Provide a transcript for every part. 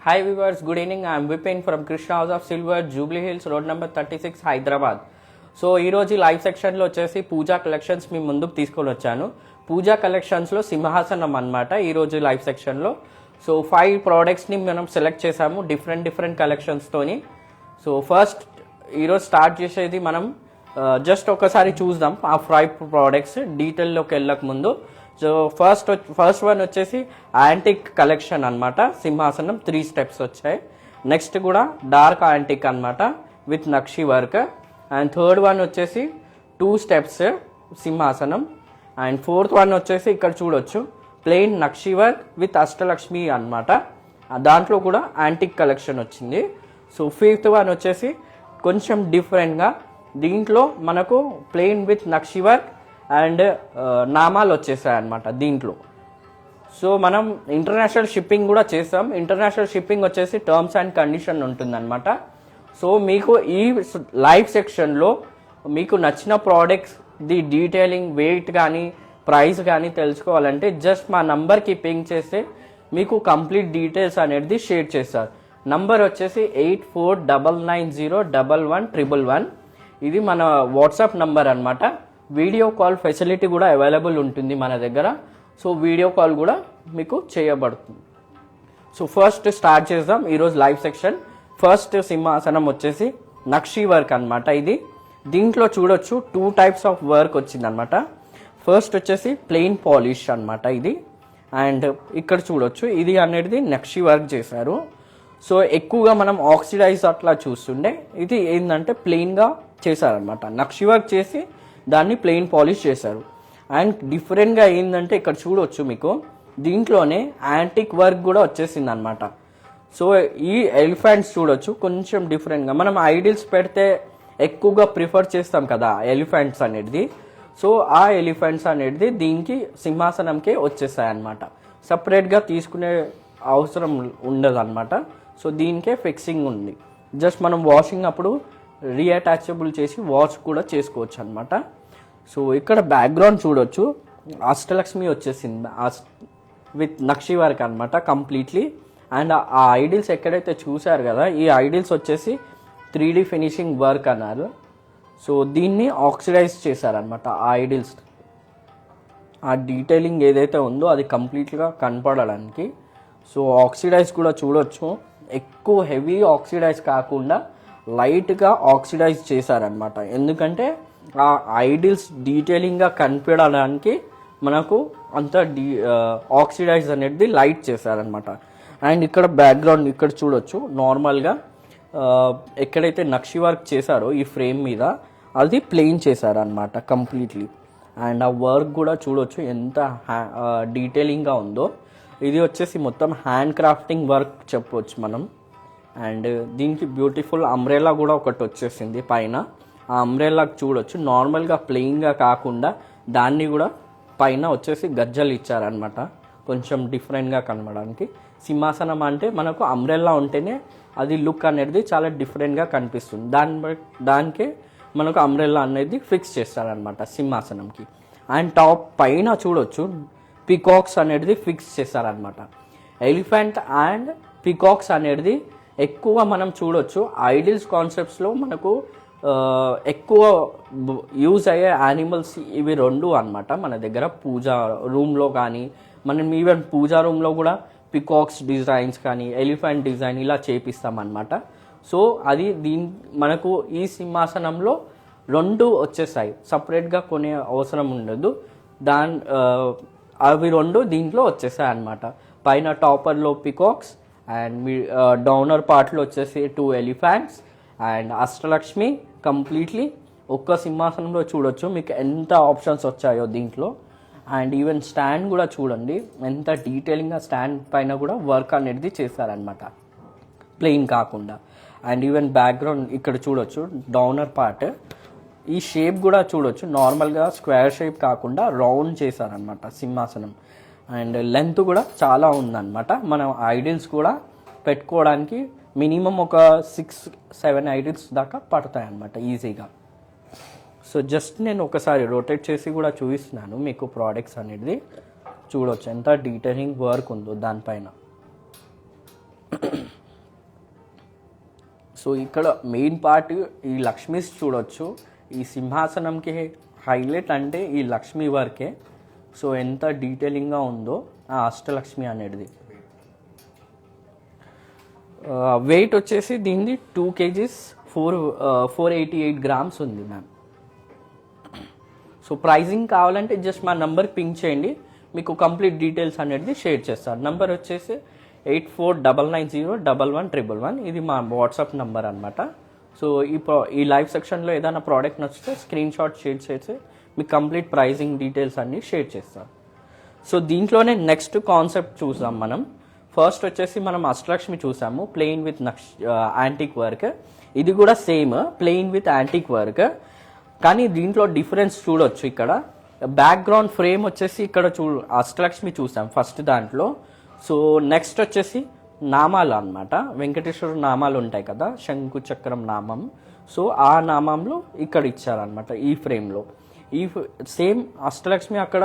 Hi viewers, good evening. I am Vipin from Krishna House of Silver, Jubilee Hills, road number 36, Hyderabad. So ఈరోజు live సెక్షన్లో వచ్చేసి పూజా collections మీ ముందుకు తీసుకొని వచ్చాను. పూజా కలెక్షన్స్లో సింహాసనం అనమాట ఈరోజు లైవ్ సెక్షన్లో. సో 5 ప్రోడక్ట్స్ని మనం సెలెక్ట్ చేసాము డిఫరెంట్ కలెక్షన్స్తోని. సో ఫస్ట్ ఈరోజు స్టార్ట్ చేసేది మనం జస్ట్ ఒకసారి చూద్దాం ఆ 5 ప్రోడక్ట్స్ డీటెయిల్లోకి వెళ్ళక ముందు. సో ఫస్ట్ వన్ వచ్చేసి యాంటిక్ కలెక్షన్ అనమాట, సింహాసనం 3 స్టెప్స్ వచ్చాయి. నెక్స్ట్ కూడా డార్క్ యాంటిక్ అనమాట with nakshi work. And third one వచ్చేసి 2 స్టెప్స్ సింహాసనం. అండ్ ఫోర్త్ వన్ వచ్చేసి ఇక్కడ చూడొచ్చు plain nakshi work with Ashtalakshmi అనమాట, దాంట్లో కూడా యాంటిక్ కలెక్షన్ వచ్చింది. సో ఫిఫ్త్ వన్ వచ్చేసి కొంచెం డిఫరెంట్గా, దీంట్లో మనకు plain with nakshi work and నామాలు వచ్చేసాయి అనమాట దీంట్లో. సో మనం ఇంటర్నేషనల్ షిప్పింగ్ కూడా చేస్తాం. ఇంటర్నేషనల్ షిప్పింగ్ వచ్చేసి టర్మ్స్ అండ్ కండిషన్ ఉంటుందన్నమాట. సో మీకు ఈ లైవ్ సెక్షన్లో మీకు నచ్చిన ప్రోడక్ట్స్ ది డీటెయిలింగ్, వెయిట్ కానీ ప్రైస్ కానీ తెలుసుకోవాలంటే జస్ట్ మా నంబర్కి పింక్ చేస్తే మీకు కంప్లీట్ డీటెయిల్స్ అనేది షేర్ చేస్తారు. నంబర్ వచ్చేసి 8499011111. ఇది మన వాట్సాప్ నంబర్ అనమాట. వీడియో కాల్ ఫెసిలిటీ కూడా అవైలబుల్ ఉంటుంది మన దగ్గర. సో వీడియో కాల్ కూడా మీకు చేయబడుతుంది. సో ఫస్ట్ స్టార్ట్ చేద్దాం ఈరోజు లైవ్ సెక్షన్. ఫస్ట్ సింహాసనం వచ్చేసి నక్షి వర్క్ అనమాట. ఇది దీంట్లో చూడొచ్చు 2 టైప్స్ ఆఫ్ వర్క్ వచ్చింది అనమాట. ఫస్ట్ వచ్చేసి ప్లెయిన్ పాలిష్ అనమాట ఇది. అండ్ ఇక్కడ చూడొచ్చు ఇది అనేది నక్షి వర్క్ చేశారు. సో ఎక్కువగా మనం ఆక్సిడైజ్ అట్లా చూస్తుండే, ఇది ఏంటంటే ప్లెయిన్గా చేశారనమాట. నక్షి వర్క్ చేసి దాన్ని ప్లెయిన్ పాలిష్ చేశారు. అండ్ డిఫరెంట్గా ఏంటంటే ఇక్కడ చూడొచ్చు మీకు దీంట్లోనే యాంటిక్ వర్క్ కూడా వచ్చేసింది అనమాట. సో ఈ ఎలిఫెంట్స్ చూడొచ్చు కొంచెం డిఫరెంట్గా, మనం ఐడిల్స్ పెడితే ఎక్కువగా ప్రిఫర్ చేస్తాం కదా ఎలిఫెంట్స్ అనేది. సో ఆ ఎలిఫెంట్స్ అనేది దీనికి సింహాసనంకే వచ్చేసాయి అనమాట. సపరేట్గా తీసుకునే అవసరం ఉండదు అనమాట. సో దీనికే ఫిక్సింగ్ ఉంది. జస్ట్ మనం వాషింగ్ అప్పుడు రీఅటాచబుల్ చేసి వాష్ కూడా చేసుకోవచ్చు అనమాట. సో ఇక్కడ బ్యాక్గ్రౌండ్ చూడొచ్చు అష్టలక్ష్మి వచ్చేసింది విత్ నక్షి వర్క్ అనమాట కంప్లీట్లీ. అండ్ ఆ ఐడిల్స్ ఎక్కడైతే చూశారు కదా, ఈ ఐడిల్స్ వచ్చేసి 3D ఫినిషింగ్ వర్క్ అన్నారు. సో దీన్ని ఆక్సిడైజ్ చేశారనమాట ఆ ఐడిల్స్. ఆ డీటెయిలింగ్ ఏదైతే ఉందో అది కంప్లీట్గా కనపడడానికి. సో ఆక్సిడైజ్ కూడా చూడొచ్చు, ఎక్కువ హెవీ ఆక్సిడైజ్ కాకుండా లైట్గా ఆక్సిడైజ్ చేశారనమాట. ఎందుకంటే ఆ ఐడిల్స్ డీటెయిలింగ్గా కనిపించడానికి మనకు అంత ఆక్సిడైజ్ అనేది లైట్ చేశారనమాట. అండ్ ఇక్కడ బ్యాక్గ్రౌండ్ ఇక్కడ చూడొచ్చు నార్మల్గా ఎక్కడైతే నక్షి వర్క్ చేశారో ఈ ఫ్రేమ్ మీద అది ప్లెయిన్ చేశారనమాట కంప్లీట్లీ. అండ్ ఆ వర్క్ కూడా చూడొచ్చు ఎంత డీటెయిలింగ్గా ఉందో. ఇది వచ్చేసి మొత్తం హ్యాండ్ క్రాఫ్టింగ్ వర్క్ చెప్పవచ్చు మనం. అండ్ దీనికి బ్యూటిఫుల్ అంబ్రెల్లా కూడా ఒకటి వచ్చేసింది పైన. ఆ అంబ్రెల్లా చూడొచ్చు నార్మల్గా ప్లెయిన్గా కాకుండా దాన్ని కూడా పైన వచ్చేసి గజ్జలు ఇచ్చారనమాట, కొంచెం డిఫరెంట్గా కనబడడానికి. సింహాసనం అంటే మనకు అంబ్రెల్లా ఉంటేనే అది లుక్ అనేది చాలా డిఫరెంట్గా కనిపిస్తుంది. దానికే మనకు అంబ్రెల్లా అనేది ఫిక్స్ చేస్తారనమాట సింహాసనంకి. అండ్ టాప్ పైన చూడొచ్చు పికాక్స్ అనేది ఫిక్స్ చేస్తారనమాట. ఎలిఫెంట్ అండ్ పికాక్స్ అనేది ఎక్కువ మనం చూడొచ్చు ఐడిల్స్ కాన్సెప్ట్స్లో మనకు ఎక్కువ యూజ్ అయ్యే యానిమల్స్ ఇవి 2 అనమాట మన దగ్గర. పూజా రూమ్లో కానీ మనం ఈవెన్ పూజా రూమ్లో కూడా పికాక్స్ డిజైన్స్ కానీ ఎలిఫెంట్ డిజైన్ ఇలా చేపిస్తామన్నమాట. సో అది మనకు ఈ సింహాసనంలో 2 వచ్చేసాయి, సపరేట్గా కొనే అవసరం ఉండదు. అవి 2 దీంట్లో వచ్చేసాయి అనమాట. పైన టాపర్లో పికాక్స్ అండ్ మీ డౌనర్ పార్ట్లో వచ్చేసి 2 ఎలిఫెంట్స్ అండ్ అష్టలక్ష్మి కంప్లీట్లీ ఒక్క సింహాసనంలో చూడొచ్చు మీకు ఎంత ఆప్షన్స్ వచ్చాయో దీంట్లో. అండ్ ఈవెన్ స్టాండ్ కూడా చూడండి ఎంత డీటెయిలింగ్గా స్టాండ్ పైన కూడా వర్క్ అనేది చేశారనమాట ప్లెయిన్ కాకుండా. అండ్ ఈవెన్ బ్యాక్గ్రౌండ్ ఇక్కడ చూడొచ్చు డౌనర్ పార్ట్, ఈ షేప్ కూడా చూడొచ్చు నార్మల్గా స్క్వేర్ షేప్ కాకుండా రౌండ్ చేశారనమాట సింహాసనం. అండ్ లెంత్ కూడా చాలా ఉందన్నమాట. మనం ఐడిల్స్ కూడా పెట్టుకోవడానికి మినిమం ఒక 6-7 ఐడిల్స్ దాకా పడతాయి అన్నమాట ఈజీగా. సో జస్ట్ నేను ఒకసారి రొటేట్ చేసి కూడా చూపిస్తున్నాను మీకు ప్రోడక్ట్స్ అనేది. చూడొచ్చు ఎంత డీటెయిలింగ్ వర్క్ ఉందో దానిపైన. సో ఇక్కడ మెయిన్ పార్ట్ ఈ లక్ష్మీస్ చూడొచ్చు. ఈ సింహాసనంకి హైలైట్ అంటే ఈ లక్ష్మీ వర్కే. సో ఎంత డీటెయిలింగ్గా ఉందో ఆ అష్టలక్ష్మి అనేది. వెయిట్ వచ్చేసి దీనిది 2 kgs 488 grams ఉంది మ్యామ్. సో ప్రైజింగ్ కావాలంటే జస్ట్ మా నంబర్ పింక్ చేయండి, మీకు కంప్లీట్ డీటెయిల్స్ అనేది షేర్ చేస్తాను. నంబర్ వచ్చేసి 8499011111. ఇది మా వాట్సాప్ నంబర్ అనమాట. సో ఈ లైవ్ సెక్షన్లో ఏదైనా ప్రోడక్ట్ నచ్చితే స్క్రీన్ షాట్ షేర్ చేసి మీకు కంప్లీట్ ప్రైజింగ్ డీటెయిల్స్ అన్నీ షేర్ చేస్తాం. సో దీంట్లోనే నెక్స్ట్ కాన్సెప్ట్ చూసాం మనం. ఫస్ట్ వచ్చేసి మనం అష్టలక్ష్మి చూసాము, ప్లెయిన్ విత్ యాంటిక్ వర్క్. ఇది కూడా same plain with antique work, కానీ దీంట్లో డిఫరెన్స్ చూడొచ్చు. ఇక్కడ బ్యాక్గ్రౌండ్ ఫ్రేమ్ వచ్చేసి ఇక్కడ అష్టలక్ష్మి చూసాం ఫస్ట్ దాంట్లో. సో నెక్స్ట్ వచ్చేసి నామాలు అన్నమాట, వెంకటేశ్వర నామాలు ఉంటాయి కదా, శంకు చక్రం నామం. సో ఆ నామంలో ఇక్కడ ఇచ్చారనమాట ఈ ఫ్రేమ్లో. ఈ సేమ్ అష్టలక్ష్మి అక్కడ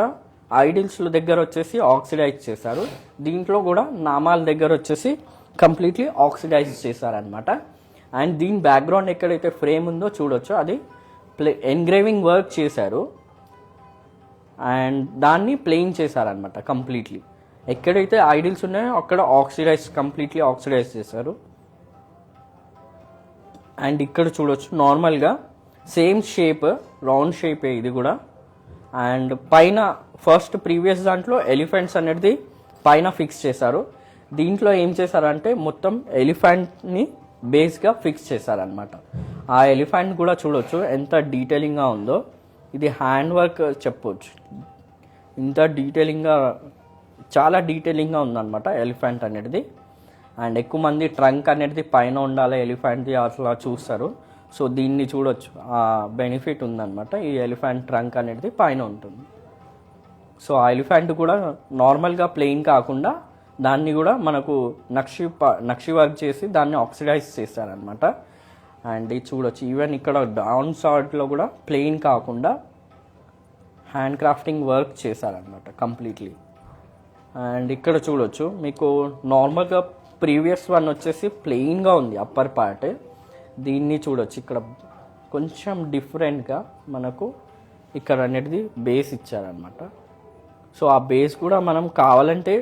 ఐడిల్స్ దగ్గర వచ్చేసి ఆక్సిడైజ్ చేశారు, దీంట్లో కూడా నామాల దగ్గర వచ్చేసి కంప్లీట్లీ ఆక్సిడైజ్ చేశారనమాట. అండ్ దీని బ్యాక్గ్రౌండ్ ఎక్కడైతే ఫ్రేమ్ ఉందో చూడొచ్చు, అది ఎన్గ్రేవింగ్ వర్క్ చేశారు అండ్ దాన్ని ప్లెయిన్ చేశారనమాట కంప్లీట్లీ. ఎక్కడైతే ఐడిల్స్ ఉన్నాయో అక్కడ కంప్లీట్లీ ఆక్సిడైజ్ చేశారు. అండ్ ఇక్కడ చూడొచ్చు నార్మల్గా సేమ్ షేప్, రౌండ్ షేపే ఇది కూడా. అండ్ పైన ఫస్ట్ ప్రీవియస్ దాంట్లో ఎలిఫెంట్స్ అనేది పైన ఫిక్స్ చేశారు, దీంట్లో ఏం చేశారంటే మొత్తం ఎలిఫెంట్ని బేస్గా ఫిక్స్ చేశారనమాట. ఆ ఎలిఫెంట్ కూడా చూడొచ్చు ఎంత డీటెయిలింగ్గా ఉందో. ఇది హ్యాండ్ వర్క్ చెప్పొచ్చు, ఇంత డీటెయిలింగ్గా, చాలా డీటెయిలింగ్గా ఉందన్నమాట ఎలిఫెంట్ అనేది. అండ్ ఎక్కువ మంది ట్రంక్ అనేది పైన ఉండాలి ఎలిఫెంట్ది అట్లా చూస్తారు. సో దీన్ని చూడొచ్చు, ఆ బెనిఫిట్ ఉందన్నమాట. ఈ ఎలిఫెంట్ ట్రంక్ అనేది పైన ఉంటుంది. సో ఆ ఎలిఫెంట్ కూడా నార్మల్గా ప్లెయిన్ కాకుండా దాన్ని కూడా మనకు నక్షి వర్క్ చేసి దాన్ని ఆక్సిడైజ్ చేశారనమాట. అండ్ ఇది చూడొచ్చు, ఈవెన్ ఇక్కడ డౌన్ సైడ్లో కూడా ప్లెయిన్ కాకుండా హ్యాండ్ క్రాఫ్టింగ్ వర్క్ చేశారనమాట కంప్లీట్లీ. అండ్ ఇక్కడ చూడొచ్చు మీకు నార్మల్గా ప్రీవియస్ వన్ వచ్చేసి ప్లెయిన్గా ఉంది అప్పర్ పార్ట్, దీన్ని చూడొచ్చు ఇక్కడ కొంచెం డిఫరెంట్గా మనకు ఇక్కడ అనేది బేస్ ఇచ్చారనమాట. సో ఆ బేస్ కూడా మనం కావాలంటే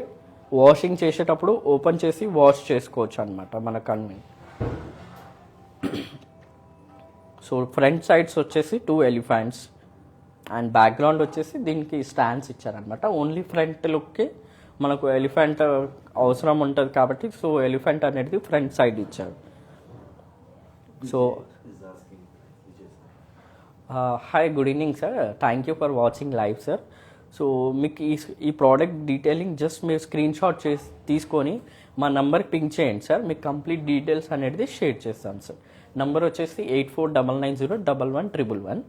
వాషింగ్ చేసేటప్పుడు ఓపెన్ చేసి వాష్ చేసుకోవచ్చు అనమాట మనకు అన్ని. సో ఫ్రంట్ సైడ్స్ వచ్చేసి 2 ఎలిఫెంట్స్ అండ్ బ్యాక్గ్రౌండ్ వచ్చేసి దీనికి స్టాండ్స్ ఇచ్చారనమాట. ఓన్లీ ఫ్రంట్ లుక్కి మనకు ఎలిఫెంట్ అవసరం ఉంటుంది కాబట్టి సో ఎలిఫెంట్ అనేది ఫ్రంట్ సైడ్ ఇచ్చారు. So hi, good evening sir, thank you for watching live sir. So మీకు ఈ ప్రోడక్ట్ డీటెయిలింగ్ జస్ట్ మీరు స్క్రీన్ షాట్ చేసి తీసుకొని మా నంబర్కి పింక్ చేయండి సార్, మీకు కంప్లీట్ డీటెయిల్స్ అనేది షేర్ చేస్తాను సార్. నంబర్ వచ్చేసి 8499011111.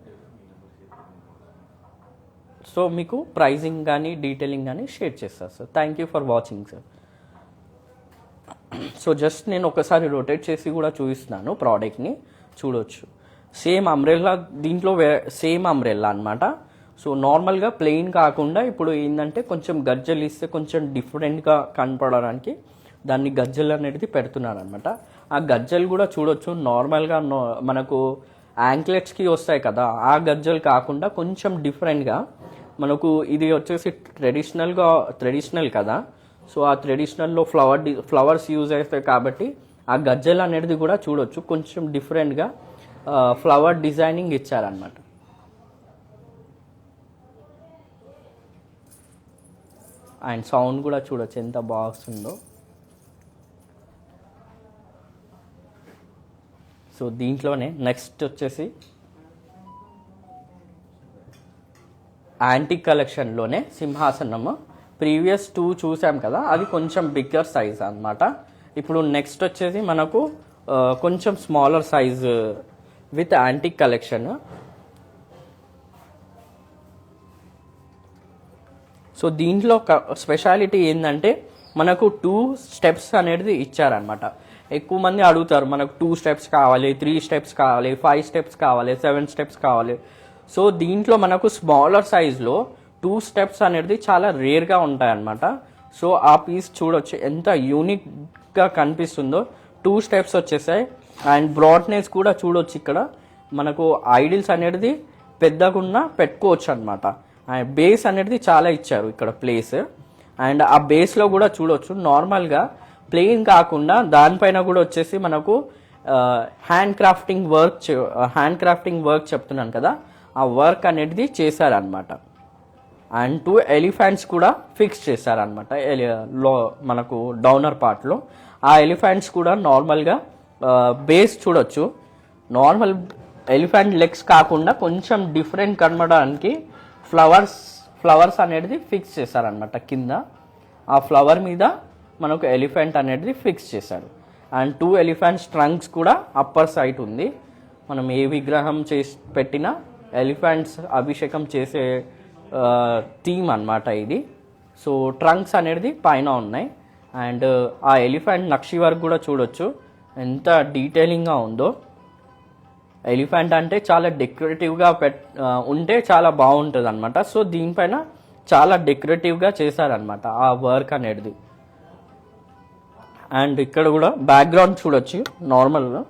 సో మీకు ప్రైజింగ్ కానీ డీటెయిలింగ్ కానీ షేర్ చేస్తాను sir. Thank you for watching sir. So just నేను ఒకసారి రొటేట్ చేసి కూడా చూపిస్తున్నాను ప్రోడక్ట్ని, చూడొచ్చు. సేమ్ అంబ్రెల్లా, దీంట్లో సేమ్ అంబ్రెల్లా అనమాట. సో నార్మల్గా ప్లెయిన్ కాకుండా ఇప్పుడు ఏంటంటే కొంచెం గజ్జలు ఇస్తే కొంచెం డిఫరెంట్గా కనపడడానికి దాన్ని గజ్జలు అనేది పెడుతున్నారు అనమాట. ఆ గజ్జలు కూడా చూడొచ్చు, నార్మల్గా మనకు యాంక్లెట్స్కి వస్తాయి కదా ఆ గజ్జలు కాకుండా కొంచెం డిఫరెంట్గా మనకు ఇది వచ్చేసి ట్రెడిషనల్ కదా. సో ఆ ట్రెడిషనల్లో ఫ్లవర్స్ యూజ్ అవుతాయి కాబట్టి ఆ గజ్జలు అనేది కూడా చూడొచ్చు కొంచెం డిఫరెంట్గా ఫ్లవర్ డిజైనింగ్ ఇచ్చారనమాట. అండ్ సౌండ్ కూడా చూడొచ్చు ఎంత బాగా వస్తుందో. సో దీంట్లోనే నెక్స్ట్ వచ్చేసి యాంటిక్ కలెక్షన్లోనే సింహాసనము. ప్రీవియస్ 2 చూసాం కదా, అది కొంచెం బిగ్గర్ సైజ్ అన్నమాట. ఇప్పుడు నెక్స్ట్ వచ్చేసి మనకు కొంచెం smaller size with antique collection. So దీంట్లో స్పెషాలిటీ ఏంటంటే మనకు 2 స్టెప్స్ అనేది ఇచ్చారనమాట. ఎక్కువ మంది అడుగుతారు మనకు 2 స్టెప్స్ కావాలి, 3 స్టెప్స్ కావాలి, 5 స్టెప్స్ కావాలి, 7 స్టెప్స్ కావాలి. సో దీంట్లో మనకు స్మాలర్ సైజ్లో 2 స్టెప్స్ అనేది చాలా రేర్గా ఉంటాయన్నమాట. సో ఆ పీస్ చూడొచ్చు ఎంత యూనిక్గా కనిపిస్తుందో. 2 స్టెప్స్ వచ్చేసాయి అండ్ బ్రాడ్నెస్ కూడా చూడొచ్చు ఇక్కడ మనకు ఐడిల్స్ అనేది పెద్దగున్నా పెట్టుకోవచ్చు అనమాట. అండ్ బేస్ అనేది చాలా ఇచ్చారు ఇక్కడ ప్లేస్. అండ్ ఆ బేస్లో కూడా చూడొచ్చు నార్మల్గా ప్లెయిన్ కాకుండా దానిపైన కూడా వచ్చేసి మనకు హ్యాండ్ క్రాఫ్టింగ్ వర్క్ చెప్తున్నాను కదా, ఆ వర్క్ అనేది చేశారనమాట. అండ్ 2 ఎలిఫెంట్స్ కూడా ఫిక్స్ చేశారనమాట మనకు డౌనర్ పార్ట్లో. ఆ ఎలిఫెంట్స్ కూడా నార్మల్గా బేస్ చూడొచ్చు, నార్మల్ ఎలిఫెంట్ లెగ్స్ కాకుండా కొంచెం డిఫరెంట్ కనబడడానికి ఫ్లవర్స్ అనేది ఫిక్స్ చేశారనమాట కింద. ఆ ఫ్లవర్ మీద మనకు ఎలిఫెంట్ అనేది ఫిక్స్ చేశారు. అండ్ 2 ఎలిఫెంట్స్ ట్రంక్స్ కూడా అప్పర్ సైడ్ ఉంది. మనం ఏ విగ్రహం చేసి పెట్టినా ఎలిఫెంట్స్ అభిషేకం చేసే థీమ్ అనమాట ఇది. సో ట్రంక్స్ అనేది పైన ఉన్నాయి. అండ్ ఆ ఎలిఫెంట్ నక్షి వర్క్ కూడా చూడొచ్చు ఎంత డీటెయిలింగ్గా ఉందో. ఎలిఫెంట్ అంటే చాలా డెకరేటివ్గా ఉంటే చాలా బాగుంటుంది అనమాట. సో దీనిపైన చాలా డెకరేటివ్గా చేశారనమాట ఆ వర్క్ అనేది. అండ్ ఇక్కడ కూడా బ్యాక్గ్రౌండ్ చూడొచ్చు నార్మల్గా.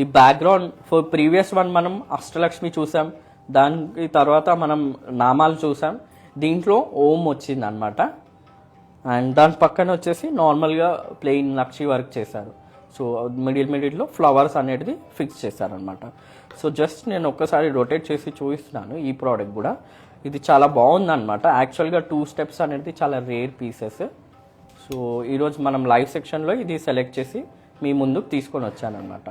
ఈ బ్యాక్గ్రౌండ్ ప్రీవియస్ వన్ మనం అష్టలక్ష్మి చూసాం, దాని తర్వాత మనం నామాలు చూసాం, దీంట్లో ఓం వచ్చింది అనమాట. అండ్ దాని పక్కన వచ్చేసి నార్మల్గా ప్లెయిన్ నక్షి వర్క్ చేశారు. సో మిడిల్లో ఫ్లవర్స్ అనేది ఫిక్స్ చేశారనమాట. సో జస్ట్ నేను ఒక్కసారి రొటేట్ చేసి చూపిస్తున్నాను ఈ ప్రోడక్ట్ కూడా. ఇది చాలా బాగుందన్నమాట. యాక్చువల్గా 2 స్టెప్స్ అనేది చాలా రేర్ పీసెస్. సో ఈరోజు మనం లైవ్ సెక్షన్లో ఇది సెలెక్ట్ చేసి మీ ముందుకు తీసుకొని వచ్చానమాట.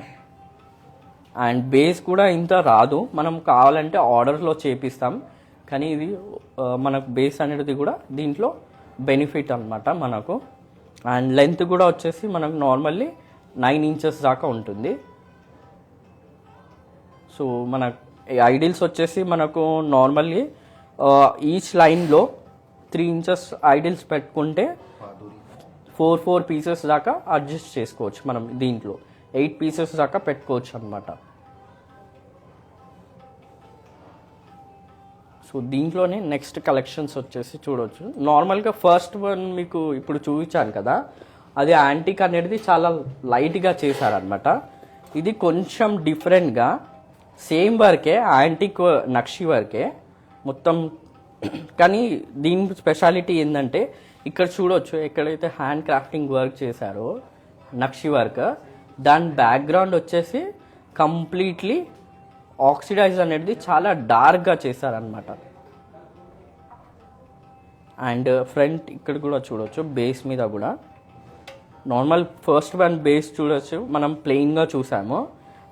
అండ్ బేస్ కూడా ఇంత రాదు, మనం కావాలంటే ఆర్డర్లో చేపిస్తాం, కానీ ఇది మనకు బేస్ అనేది కూడా దీంట్లో బెనిఫిట్ అనమాట మనకు. అండ్ లెంత్ కూడా వచ్చేసి మనకు నార్మల్లీ 9 ఇంచెస్ దాకా ఉంటుంది. సో మన ఐడిల్స్ వచ్చేసి మనకు నార్మల్లీ ఈచ్ లైన్లో 3 ఇంచెస్ ఐడిల్స్ పెట్టుకుంటే 4 పీసెస్ దాకా అడ్జస్ట్ చేసుకోవచ్చు. మనం దీంట్లో 8 పీసెస్ దాకా పెట్టుకోవచ్చు అనమాట. సో దీంట్లోనే నెక్స్ట్ కలెక్షన్స్ వచ్చేసి చూడవచ్చు. నార్మల్గా ఫస్ట్ వన్ మీకు ఇప్పుడు చూపించాను కదా, అది యాంటిక్ అనేది చాలా లైట్గా చేశారనమాట. ఇది కొంచెం డిఫరెంట్గా సేమ్ వర్కే, యాంటిక్ నక్షి వర్కే మొత్తం. కానీ దీని స్పెషాలిటీ ఏంటంటే ఇక్కడ చూడవచ్చు ఎక్కడైతే హ్యాండ్ క్రాఫ్టింగ్ వర్క్ చేశారో నక్షి వర్క్, దాని బ్యాక్గ్రౌండ్ వచ్చేసి కంప్లీట్లీ ఆక్సిడైజ్ అనేది చాలా డార్క్గా చేశారనమాట. అండ్ ఫ్రంట్ ఇక్కడ కూడా చూడవచ్చు, బేస్ మీద కూడా నార్మల్ ఫస్ట్ వన్ బేస్ చూడవచ్చు మనం ప్లెయిన్గా చూసాము.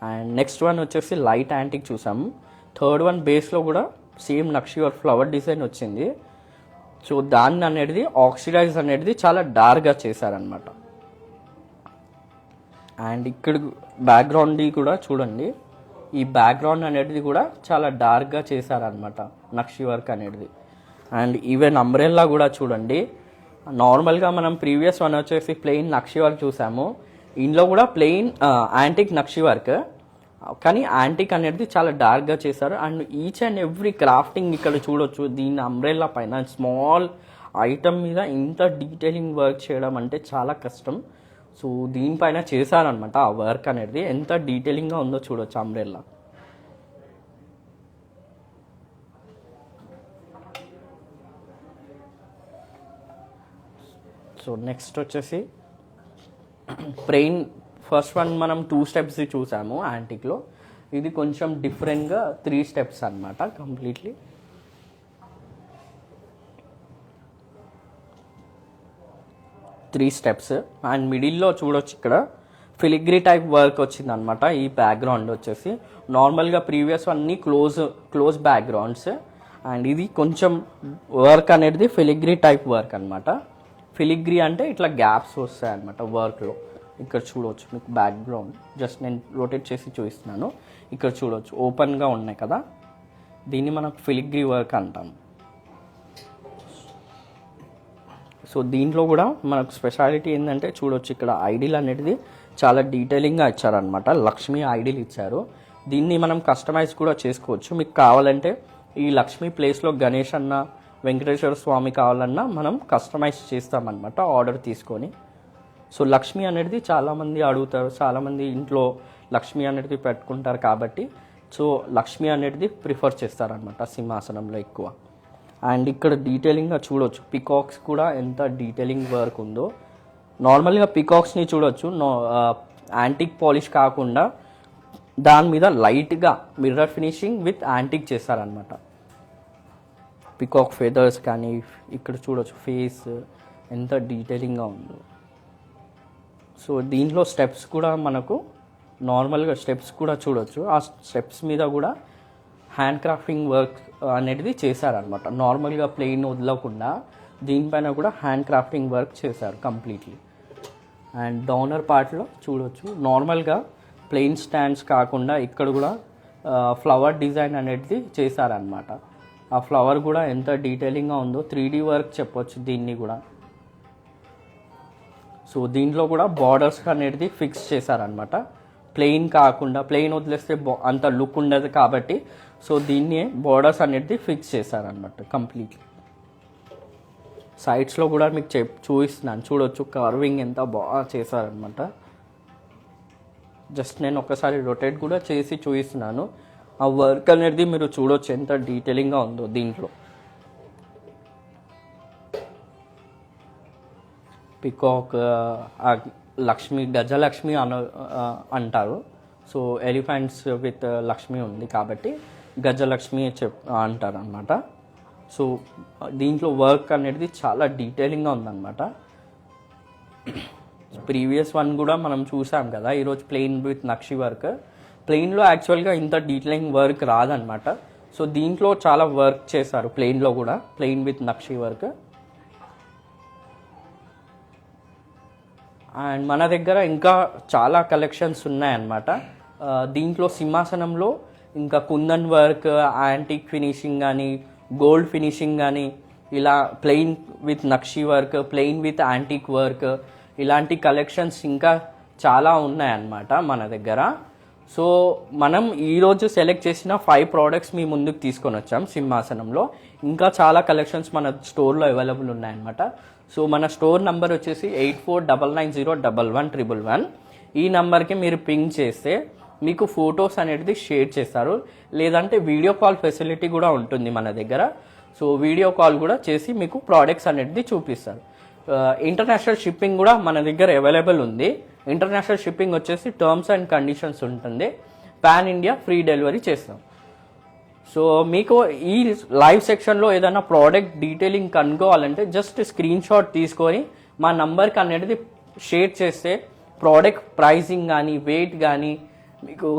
అండ్ నెక్స్ట్ వన్ వచ్చేసి లైట్ యాంటిక్ చూసాము. థర్డ్ వన్ బేస్లో కూడా సేమ్ నక్షి వర్క్ ఫ్లవర్ డిజైన్ వచ్చింది. సో దాన్ని అనేది ఆక్సిడైజ్ అనేది చాలా డార్క్గా చేశారనమాట. అండ్ ఇక్కడ బ్యాక్గ్రౌండ్ కూడా చూడండి, ఈ బ్యాక్గ్రౌండ్ అనేది కూడా చాలా డార్క్గా చేశారనమాట నక్షి వర్క్ అనేది. అండ్ ఈవెన్ అంబ్రెల్లా కూడా చూడండి, నార్మల్గా మనం ప్రీవియస్ వన్ వచ్చేసి ప్లెయిన్ నక్షి వర్క్ చూసాము, ఇందులో కూడా ప్లెయిన్ యాంటిక్ నక్షి వర్క్, కానీ యాంటిక్ అనేది చాలా డార్క్గా చేశారు. And each and every crafting ఇక్కడ చూడొచ్చు. దీని అంబ్రెల్లా పైన స్మాల్ ఐటమ్ మీద ఇంత డీటెయిలింగ్ వర్క్ చేయడం అంటే చాలా కష్టం. సో దీనిపైన చేశారనమాట ఆ వర్క్ అనేది. ఎంత డీటెయిలింగ్గా ఉందో చూడొచ్చు అంబ్రెల్లా. సో నెక్స్ట్ వచ్చేసి ప్లెయిన్ ఫస్ట్ వన్ మనం 2 స్టెప్స్ చూసాము యాంటిక్లో. ఇది కొంచెం డిఫరెంట్గా 3 స్టెప్స్ అనమాట కంప్లీట్లీ. Three steps. అండ్ మిడిల్లో చూడొచ్చు ఇక్కడ ఫిలిగ్రీ టైప్ వర్క్ వచ్చింది అనమాట. ఈ బ్యాక్గ్రౌండ్ వచ్చేసి నార్మల్గా ప్రీవియస్ అన్ని క్లోజ్ బ్యాక్గ్రౌండ్స్. అండ్ ఇది కొంచెం వర్క్ అనేది ఫిలిగ్రీ టైప్ వర్క్ అనమాట. ఫిలిగ్రీ అంటే ఇట్లా గ్యాప్స్ వస్తాయి అనమాట వర్క్లో. ఇక్కడ చూడవచ్చు మీకు బ్యాక్గ్రౌండ్, జస్ట్ నేను రొటేట్ చేసి చూపిస్తున్నాను. ఇక్కడ చూడవచ్చు ఓపెన్గా ఉన్నాయి కదా, దీన్ని మనకు ఫిలిగ్రీ వర్క్ అంటాం. సో దీంట్లో కూడా మనకు స్పెషాలిటీ ఏంటంటే చూడొచ్చు ఇక్కడ ఐడిల్ అనేది చాలా డీటెయిలింగ్గా ఇచ్చారనమాట. లక్ష్మీ ఐడిల్ ఇచ్చారు. దీన్ని మనం కస్టమైజ్ కూడా చేసుకోవచ్చు. మీకు కావాలంటే ఈ లక్ష్మీ ప్లేస్లో గణేష్ అన్న, వెంకటేశ్వర స్వామి కావాలన్నా మనం కస్టమైజ్ చేస్తామన్నమాట ఆర్డర్ తీసుకొని. సో లక్ష్మి అనేది చాలామంది అడుగుతారు, చాలామంది ఇంట్లో లక్ష్మి అనేది పెట్టుకుంటారు కాబట్టి సో లక్ష్మి అనేది ప్రిఫర్ చేస్తారనమాట సింహాసనంలో ఎక్కువ. అండ్ ఇక్కడ డీటెయిలింగ్గా చూడొచ్చు పికాక్స్ కూడా ఎంత డీటెయిలింగ్ వర్క్ ఉందో. నార్మల్గా పికాక్స్ని చూడొచ్చు యాంటిక్ పాలిష్ కాకుండా దాని మీద లైట్గా మిర్రర్ ఫినిషింగ్ విత్ యాంటిక్ చేస్తారనమాట. పికాక్ ఫెదర్స్ కానీ ఇక్కడ చూడొచ్చు ఫేస్ ఎంత డీటెయిలింగ్గా ఉందో. సో దీంట్లో స్టెప్స్ కూడా మనకు నార్మల్గా స్టెప్స్ కూడా చూడొచ్చు. ఆ స్టెప్స్ మీద కూడా హ్యాండ్ క్రాఫ్టింగ్ వర్క్ అనేది చేశారనమాట. నార్మల్గా ప్లెయిన్ వదలకుండా దీనిపైన కూడా హ్యాండ్ క్రాఫ్టింగ్ వర్క్ చేశారు కంప్లీట్లీ. అండ్ డౌనర్ పార్ట్లో చూడొచ్చు నార్మల్గా ప్లెయిన్ స్టాండ్స్ కాకుండా ఇక్కడ కూడా ఫ్లవర్ డిజైన్ అనేది చేశారనమాట. ఆ ఫ్లవర్ కూడా ఎంత డీటెయిలింగ్గా ఉందో 3D వర్క్ చెప్పొచ్చు దీన్ని కూడా. సో దీంట్లో కూడా బార్డర్స్ అనేది ఫిక్స్ చేశారనమాట. ప్లెయిన్ కాకుండా ప్లెయిన్ వదిలేస్తే అంత లుక్ ఉండదు కాబట్టి సో దీన్ని బార్డర్స్ అనేది ఫిక్స్ చేశారనమాట కంప్లీట్లీ. సైడ్స్లో కూడా మీకు చూపిస్తున్నాను చూడొచ్చు కర్వింగ్ ఎంత బాగా చేశారనమాట. జస్ట్ నేను ఒకసారి రొటేట్ కూడా చేసి చూపిస్తున్నాను. ఆ వర్క్ అనేది మీరు చూడొచ్చు ఎంత డీటెయిలింగ్గా ఉందో దీంట్లో. పికాక్ లక్ష్మి గజలక్ష్మి అంటారు. సో ఎలిఫెంట్స్ విత్ లక్ష్మి ఉంది కాబట్టి గజలక్ష్మి అంటారు అనమాట. సో దీంట్లో వర్క్ అనేది చాలా డీటెయిలింగ్గా ఉందన్నమాట. ప్రీవియస్ వన్ కూడా మనం చూసాం కదా ఈరోజు ప్లెయిన్ విత్ నక్షి వర్క్. ప్లెయిన్లో యాక్చువల్గా ఇంత డీటెయిలింగ్ వర్క్ రాదనమాట. సో దీంట్లో చాలా వర్క్ చేశారు ప్లెయిన్లో కూడా, plain with nakshi work. And మన దగ్గర ఇంకా చాలా కలెక్షన్స్ ఉన్నాయన్నమాట. దీంట్లో సింహాసనంలో ఇంకా కుందన్ వర్క్, యాంటిక్ ఫినిషింగ్ కానీ, గోల్డ్ ఫినిషింగ్ కానీ, ఇలా plain with nakshi work, plain with antique work, ఇలాంటి కలెక్షన్స్ ఇంకా చాలా ఉన్నాయన్నమాట మన దగ్గర. సో మనం ఈరోజు సెలెక్ట్ చేసిన 5 ప్రోడక్ట్స్ మీ ముందుకు తీసుకొని వచ్చాం సింహాసనంలో. ఇంకా చాలా కలెక్షన్స్ మన స్టోర్లో అవైలబుల్ ఉన్నాయన్నమాట. సో మన స్టోర్ నెంబర్ వచ్చేసి 8499011111. ఈ నెంబర్కి మీరు పింగ్ చేస్తే మీకు ఫొటోస్ అనేది షేర్ చేస్తారు, లేదంటే వీడియో కాల్ ఫెసిలిటీ కూడా ఉంటుంది మన దగ్గర. సో వీడియో కాల్ కూడా చేసి మీకు ప్రోడక్ట్స్ అనేది చూపిస్తారు. ఇంటర్నేషనల్ షిప్పింగ్ కూడా మన దగ్గర అవైలబుల్ ఉంది. ఇంటర్నేషనల్ షిప్పింగ్ వచ్చేసి టర్మ్స్ అండ్ కండిషన్స్ ఉంటుంది. పాన్ ఇండియా ఫ్రీ డెలివరీ చేస్తాం. సో మీకు ఈ లైవ్ సెక్షన్లో ఏదైనా ప్రోడక్ట్ డీటెయిలింగ్ కనుక్కోవాలంటే జస్ట్ స్క్రీన్ షాట్ తీసుకొని మా నంబర్కి అనేది షేర్ చేస్తే ప్రోడక్ట్ ప్రైసింగ్ కానీ, వెయిట్ కానీ, మీకు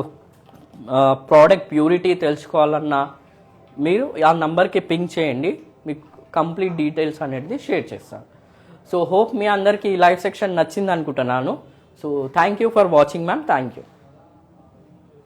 ప్రోడక్ట్ ప్యూరిటీ తెలుసుకోవాలన్నా మీరు ఆ నంబర్కి పింగ్ చేయండి, మీకు కంప్లీట్ డీటెయిల్స్ అనేది షేర్ చేస్తాను. సో హోప్ మీ అందరికీ ఈ లైవ్ సెక్షన్ నచ్చింది అనుకుంటున్నాను. So thank you for watching ma'am. Thank you.